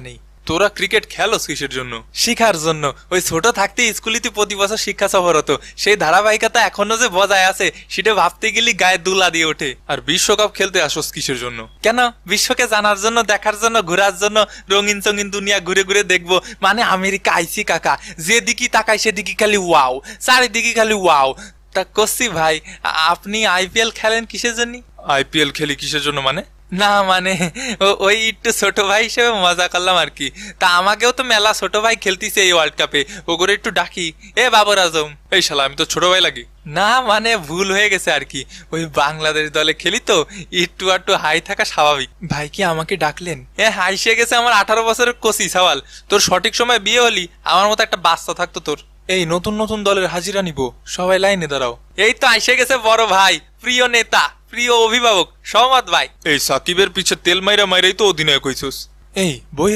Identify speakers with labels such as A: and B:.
A: নেই। তোরা ক্রিকেট খেলোস কিসের জন্য? শিখার জন্য। ওই ছোট থাকতে স্কুলিতে প্রতি বছর শিক্ষা সফর হতো, সেই ধারাবাহিকতা এখনো যে বজায় আছে সেটা ভাবতে গেলে গায়ে দুলা দিয়ে ওঠে। আর বিশ্বকাপ খেলতে আসোস কিসের জন্য? কেন, বিশ্বকে জানার জন্য, দেখার জন্য, ঘোরার জন্য, রঙিন চঙিন দুনিয়া ঘুরে ঘুরে দেখবো। মানে আমেরিকা আইসি কাকা, যেদিকে তাকাই সেদিকে খালি ওয়াও, চারিদিকে খালি ওয়াও। তা করছি ভাই, আপনি আইপিএল খেলেন কিসের জন্য? আইপিএল খেলি কিসের জন্য মানে? না মানে ওই একটু ছোট ভাই হিসেবে মজা করলাম আর কি। তা আমাকেও তো মেলা ছোট ভাই খেলতিছে এই ওয়ার্ল্ড কাপে, ওগুলো একটু ডাকি। এ বাবর আজম। এই শালা, আমি তো ছোট ভাই লাগি? না মানে ভুল হয়ে গেছে আর কি, ওই বাংলাদেশ দলে খেলি তো একটু আটটু হাই থাকা স্বাভাবিক। ভাই কি আমাকে ডাকলেন? হাইসে গেছে আমার 18 বছরের কচি সওয়াল। তোর সঠিক সময় বিয়ে হলি আমার মতো একটা বাচ্চা থাকতো তোর। এই নতুন নতুন দলের হাজিরা নিব, সবাই লাইনে দাঁড়াও। এই তো আইসে গেছে বড় ভাই, প্রিয় নেতা, প্রিয় অভিভাবক, সহমত ভাই। এই সাকিবের পিছে তেল মাইরা মাইরাই তো অধিনায়ক হইছস। এই বহিরা